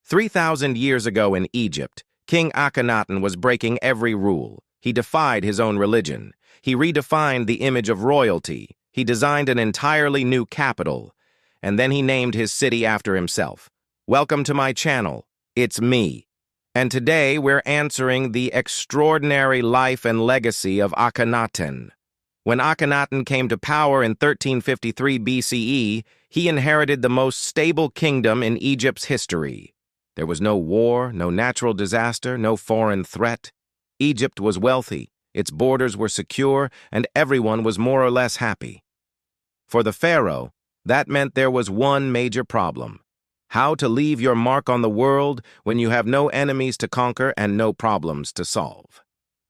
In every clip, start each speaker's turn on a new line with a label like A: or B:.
A: 3,000 years ago in Egypt, King Akhenaten was breaking every rule. He defied his own religion. He redefined the image of royalty. He designed an entirely new capital. And then he named his city after himself. Welcome to my channel. It's me. And today we're answering the extraordinary life and legacy of Akhenaten. When Akhenaten came to power in 1353 BCE, he inherited the most stable kingdom in Egypt's history. There was no war, no natural disaster, no foreign threat. Egypt was wealthy, its borders were secure, and everyone was more or less happy. For the pharaoh, that meant there was one major problem: how to leave your mark on the world when you have no enemies to conquer and no problems to solve.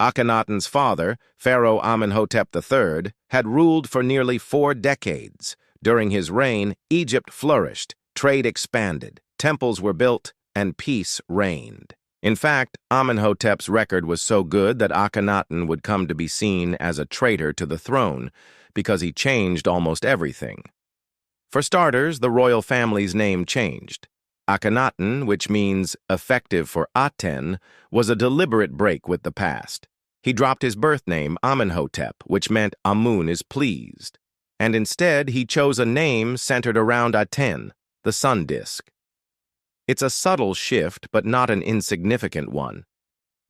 A: Akhenaten's father, Pharaoh Amenhotep III, had ruled for nearly 4 decades. During his reign, Egypt flourished, trade expanded, temples were built, and peace reigned. In fact, Amenhotep's record was so good that Akhenaten would come to be seen as a traitor to the throne because he changed almost everything. For starters, the royal family's name changed. Akhenaten, which means effective for Aten, was a deliberate break with the past. He dropped his birth name, Amenhotep, which meant Amun is pleased. And instead, he chose a name centered around Aten, the sun disk. It's a subtle shift, but not an insignificant one.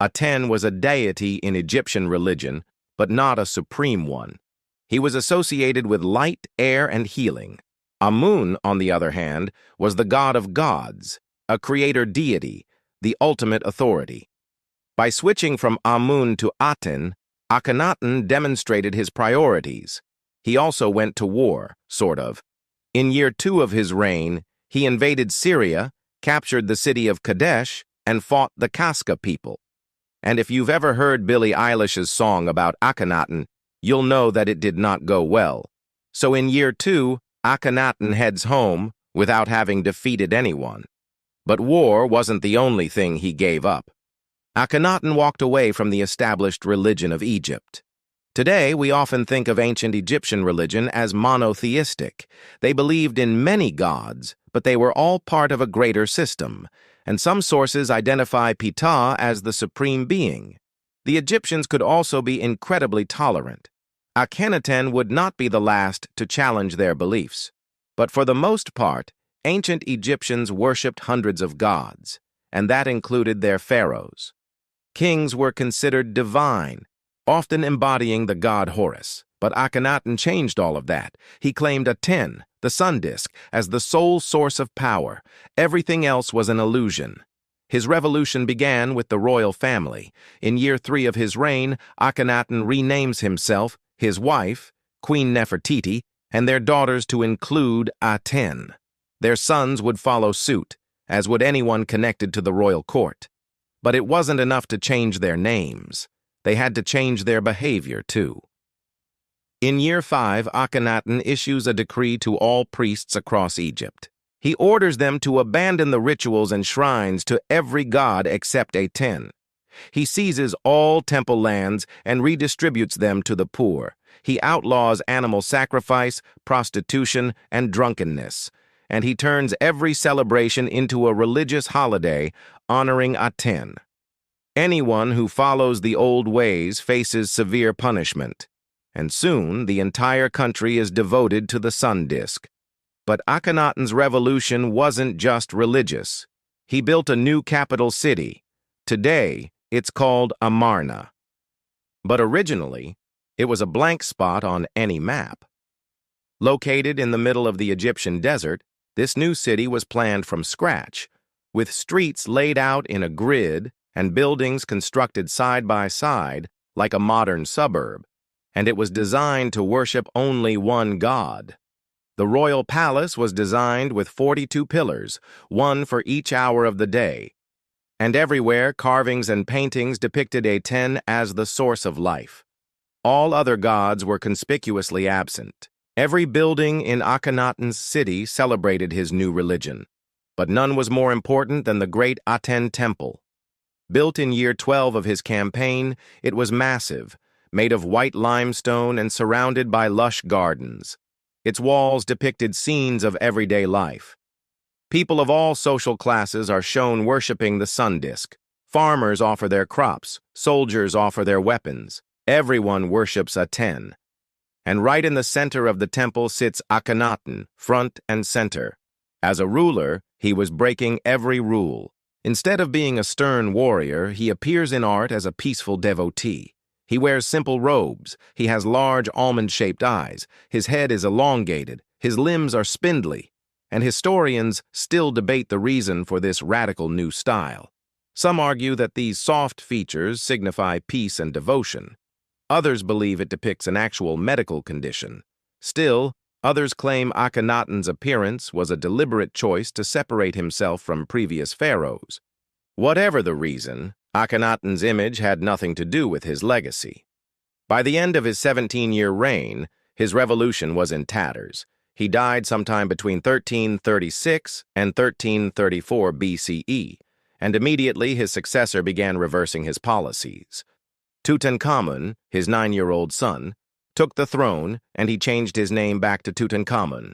A: Aten was a deity in Egyptian religion, but not a supreme one. He was associated with light, air, and healing. Amun, on the other hand, was the god of gods, a creator deity, the ultimate authority. By switching from Amun to Aten, Akhenaten demonstrated his priorities. He also went to war, sort of. In year 2 of his reign, he invaded Syria, captured the city of Kadesh, and fought the Kaska people. And if you've ever heard Billie Eilish's song about Akhenaten, you'll know that it did not go well. So in year 2, Akhenaten heads home without having defeated anyone. But war wasn't the only thing he gave up. Akhenaten walked away from the established religion of Egypt. Today, we often think of ancient Egyptian religion as monotheistic. They believed in many gods, but they were all part of a greater system, and some sources identify Ptah as the supreme being. The Egyptians could also be incredibly tolerant. Akhenaten would not be the last to challenge their beliefs. But for the most part, ancient Egyptians worshipped hundreds of gods, and that included their pharaohs. Kings were considered divine, often embodying the god Horus. But Akhenaten changed all of that. He claimed Aten, the sun disk, as the sole source of power. Everything else was an illusion. His revolution began with the royal family. In year 3 of his reign, Akhenaten renames himself, his wife, Queen Nefertiti, and their daughters to include Aten. Their sons would follow suit, as would anyone connected to the royal court. But it wasn't enough to change their names. They had to change their behavior, too. In year 5, Akhenaten issues a decree to all priests across Egypt. He orders them to abandon the rituals and shrines to every god except Aten. He seizes all temple lands and redistributes them to the poor. He outlaws animal sacrifice, prostitution, and drunkenness. And he turns every celebration into a religious holiday honoring Aten. Anyone who follows the old ways faces severe punishment. And soon, the entire country is devoted to the sun disk. But Akhenaten's revolution wasn't just religious. He built a new capital city. Today, it's called Amarna. But originally, it was a blank spot on any map. Located in the middle of the Egyptian desert, this new city was planned from scratch, with streets laid out in a grid and buildings constructed side by side like a modern suburb. And it was designed to worship only one god. The royal palace was designed with 42 pillars, one for each hour of the day. And everywhere, carvings and paintings depicted Aten as the source of life. All other gods were conspicuously absent. Every building in Akhenaten's city celebrated his new religion. But none was more important than the great Aten temple. Built in year 12 of his campaign, it was massive, made of white limestone and surrounded by lush gardens. Its walls depicted scenes of everyday life. People of all social classes are shown worshipping the sun disk. Farmers offer their crops, soldiers offer their weapons. Everyone worships Aten. And right in the center of the temple sits Akhenaten, front and center. As a ruler, he was breaking every rule. Instead of being a stern warrior, he appears in art as a peaceful devotee. He wears simple robes, he has large almond-shaped eyes, his head is elongated, his limbs are spindly, and historians still debate the reason for this radical new style. Some argue that these soft features signify peace and devotion. Others believe it depicts an actual medical condition. Still, others claim Akhenaten's appearance was a deliberate choice to separate himself from previous pharaohs. Whatever the reason, Akhenaten's image had nothing to do with his legacy. By the end of his 17-year reign, his revolution was in tatters. He died sometime between 1336 and 1334 BCE, and immediately his successor began reversing his policies. Tutankhamun, his 9-year-old son, took the throne, and he changed his name back to Tutankhamun.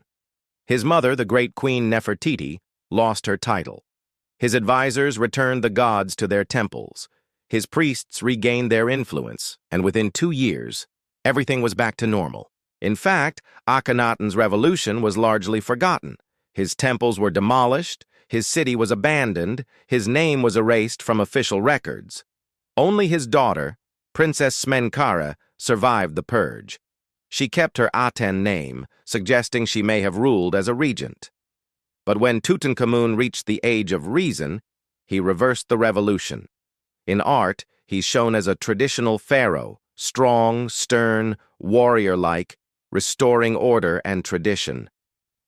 A: His mother, the great Queen Nefertiti, lost her title. His advisors returned the gods to their temples. His priests regained their influence, and within 2 years, everything was back to normal. In fact, Akhenaten's revolution was largely forgotten. His temples were demolished, his city was abandoned, his name was erased from official records. Only his daughter, Princess Smenkhare, survived the purge. She kept her Aten name, suggesting she may have ruled as a regent. But when Tutankhamun reached the age of reason, he reversed the revolution. In art, he's shown as a traditional pharaoh, strong, stern, warrior-like, restoring order and tradition.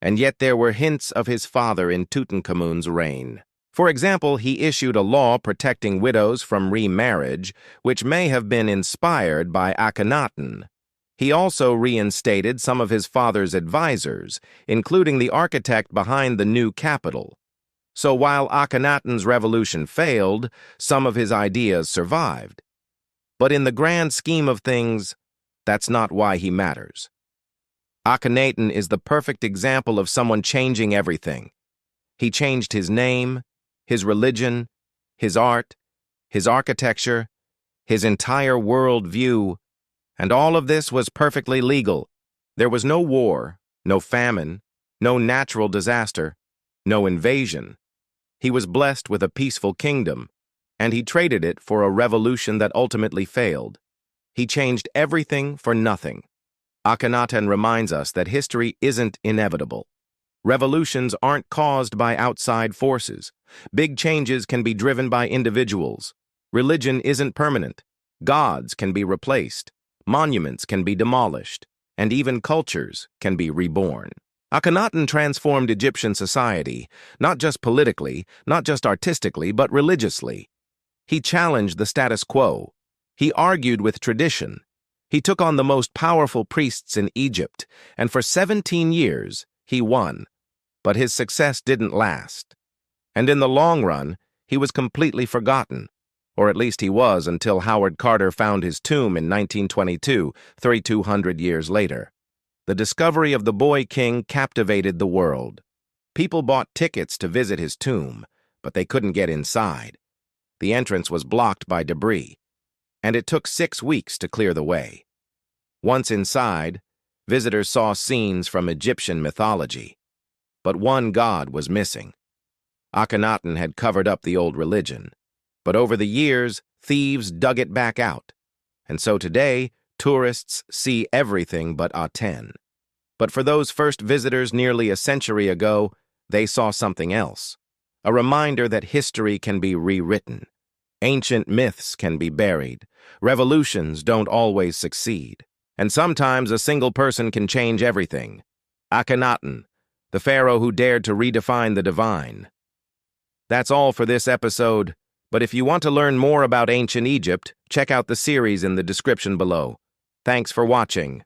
A: And yet there were hints of his father in Tutankhamun's reign. For example, he issued a law protecting widows from remarriage, which may have been inspired by Akhenaten. He also reinstated some of his father's advisors, including the architect behind the new capital. So while Akhenaten's revolution failed, some of his ideas survived. But in the grand scheme of things, that's not why he matters. Akhenaten is the perfect example of someone changing everything. He changed his name, his religion, his art, his architecture, his entire world view, and all of this was perfectly legal. There was no war, no famine, no natural disaster, no invasion. He was blessed with a peaceful kingdom, and he traded it for a revolution that ultimately failed. He changed everything for nothing. Akhenaten reminds us that history isn't inevitable. Revolutions aren't caused by outside forces. Big changes can be driven by individuals. Religion isn't permanent. Gods can be replaced. Monuments can be demolished. And even cultures can be reborn. Akhenaten transformed Egyptian society, not just politically, not just artistically, but religiously. He challenged the status quo. He argued with tradition. He took on the most powerful priests in Egypt, and for 17 years, he won. But his success didn't last. And in the long run, he was completely forgotten. Or at least he was until Howard Carter found his tomb in 1922, 3,200 years later. The discovery of the boy king captivated the world. People bought tickets to visit his tomb, but they couldn't get inside. The entrance was blocked by debris, and it took 6 weeks to clear the way. Once inside, visitors saw scenes from Egyptian mythology. But one god was missing. Akhenaten had covered up the old religion. But over the years, thieves dug it back out. And so today, tourists see everything but Aten. But for those first visitors nearly a century ago, they saw something else. A reminder that history can be rewritten. Ancient myths can be buried. Revolutions don't always succeed. And sometimes a single person can change everything. Akhenaten, the pharaoh who dared to redefine the divine. That's all for this episode, but if you want to learn more about ancient Egypt, check out the series in the description below. Thanks for watching.